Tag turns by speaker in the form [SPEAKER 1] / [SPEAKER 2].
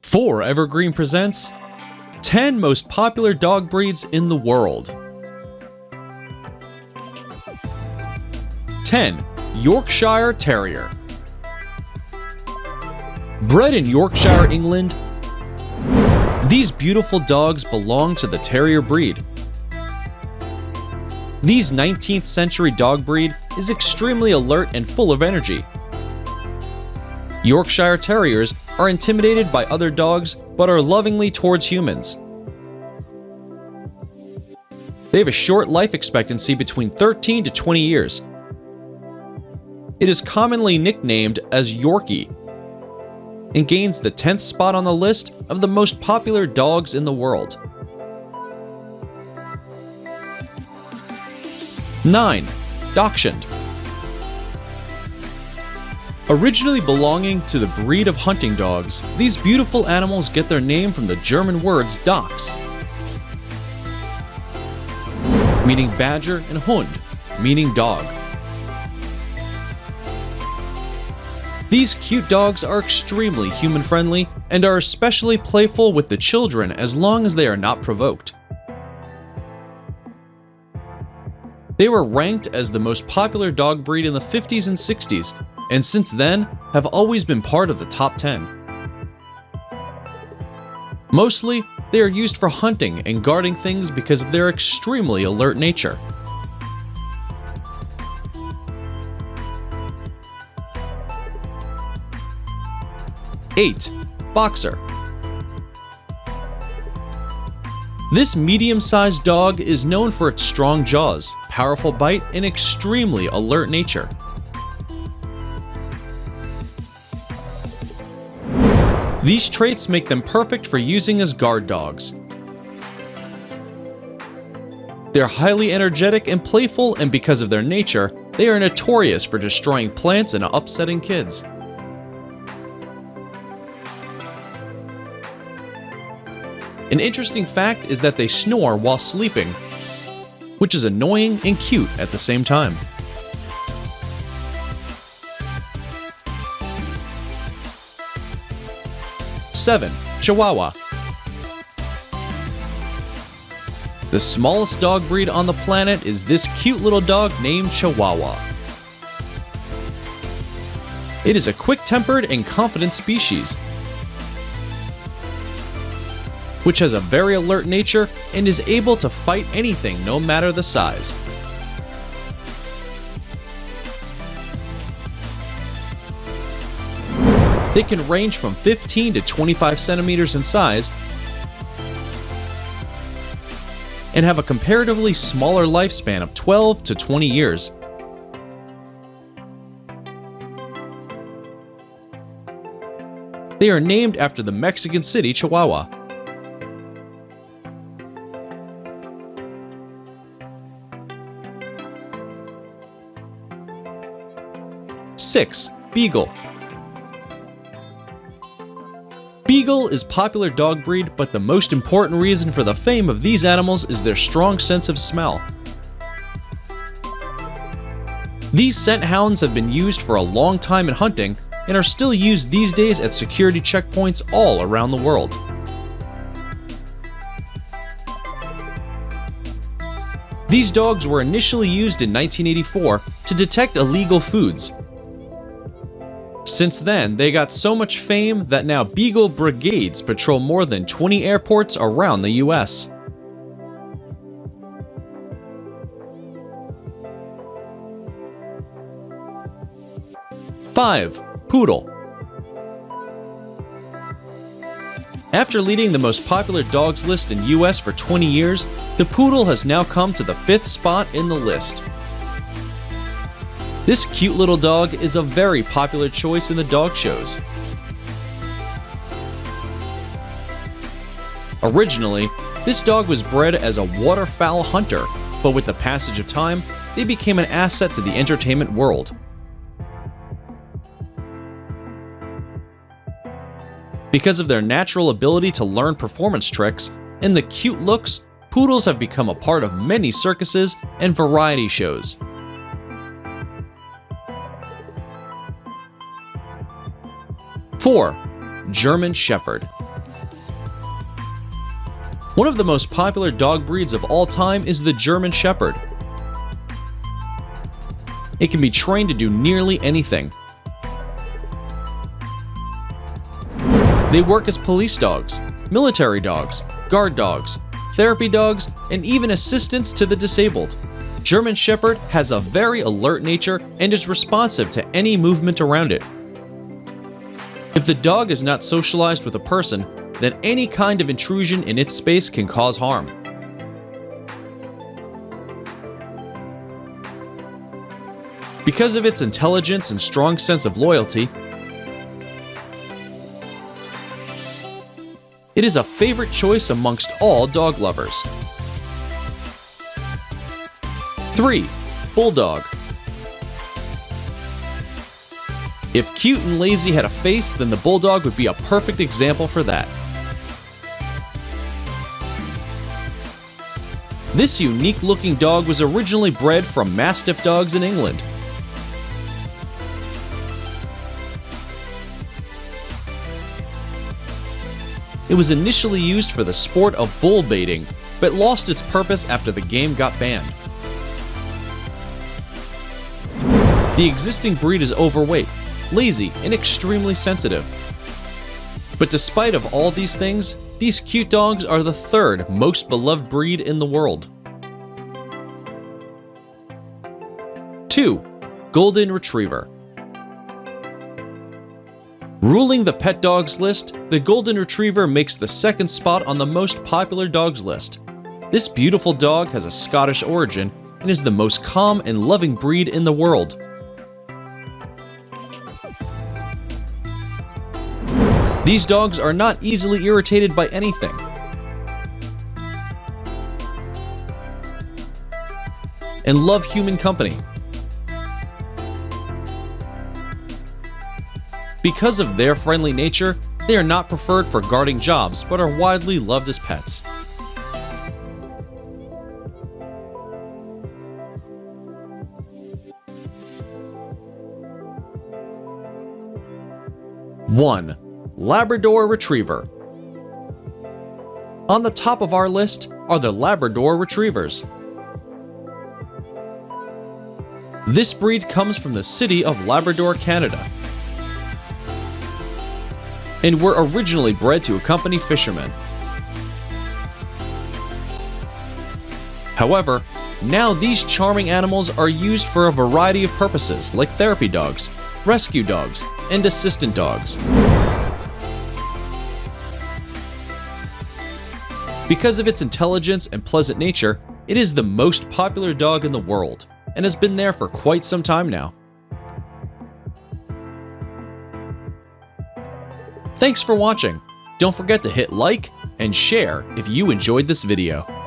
[SPEAKER 1] 4 Evergreen presents 10 most popular dog breeds in the world. 10. Yorkshire Terrier. Bred in Yorkshire, England, these beautiful dogs belong to the Terrier breed. These 19th century dog breed is extremely alert and full of energy. Yorkshire Terriers are intimidated by other dogs but are lovingly towards humans. They have a short life expectancy between 13 to 20 years. It is commonly nicknamed as Yorkie and gains the 10th spot on the list of the most popular dogs in the world. 9. Dachshund. Originally belonging to the breed of hunting dogs, these beautiful animals get their name from the German words Dachs, meaning badger, and Hund, meaning dog. These cute dogs are extremely human-friendly and are especially playful with the children as long as they are not provoked. They were ranked as the most popular dog breed in the 50s and 60s, and since then have always been part of the top 10. Mostly, they are used for hunting and guarding things because of their extremely alert nature. Eight. Boxer. This medium-sized dog is known for its strong jaws, powerful bite, and extremely alert nature. These traits make them perfect for using as guard dogs. They're highly energetic and playful, and because of their nature, they are notorious for destroying plants and upsetting kids. An interesting fact is that they snore while sleeping, which is annoying and cute at the same time. 7. Chihuahua. The smallest dog breed on the planet is this cute little dog named Chihuahua. It is a quick-tempered and confident species, which has a very alert nature and is able to fight anything no matter the size. They can range from 15 to 25 centimeters in size and have a comparatively smaller lifespan of 12 to 20 years. They are named after the Mexican city Chihuahua. 6. Beagle. Beagle is a popular dog breed, but the most important reason for the fame of these animals is their strong sense of smell. These scent hounds have been used for a long time in hunting and are still used these days at security checkpoints all around the world. These dogs were initially used in 1984 to detect illegal foods. Since then, they got so much fame that now Beagle brigades patrol more than 20 airports around the US. Five. Poodle. After leading the most popular dogs list in US for 20 years, the Poodle has now come to the 5th spot in the list. This cute little dog is a very popular choice in the dog shows. Originally, this dog was bred as a waterfowl hunter, but with the passage of time, they became an asset to the entertainment world. Because of their natural ability to learn performance tricks and the cute looks, poodles have become a part of many circuses and variety shows. 4. German Shepherd. One of the most popular dog breeds of all time is the German Shepherd. It can be trained to do nearly anything. They work as police dogs, military dogs, guard dogs, therapy dogs, and even assistants to the disabled. German Shepherd has a very alert nature and is responsive to any movement around it. If the dog is not socialized with a person, then any kind of intrusion in its space can cause harm. Because of its intelligence and strong sense of loyalty, it is a favorite choice amongst all dog lovers. 3. Bulldog. If cute and lazy had a face, then the Bulldog would be a perfect example for that. This unique-looking dog was originally bred from Mastiff dogs in England. It was initially used for the sport of bull baiting, but lost its purpose after the game got banned. The existing breed is overweight, lazy, and extremely sensitive. But despite of all these things, these cute dogs are the third most beloved breed in the world. 2. Golden Retriever. Ruling the pet dogs list, the Golden Retriever makes the second spot on the most popular dogs list. This beautiful dog has a Scottish origin and is the most calm and loving breed in the world. These dogs are not easily irritated by anything. And love human company. Because of their friendly nature, they are not preferred for guarding jobs, but are widely loved as pets. One. Labrador Retriever. On the top of our list are the Labrador Retrievers. This breed comes from the city of Labrador, Canada, and were originally bred to accompany fishermen. However, now these charming animals are used for a variety of purposes like therapy dogs, rescue dogs, and assistant dogs. Because of its intelligence and pleasant nature, it is the most popular dog in the world and has been there for quite some time now. Thanks for watching. Don't forget to hit like and share if you enjoyed this video.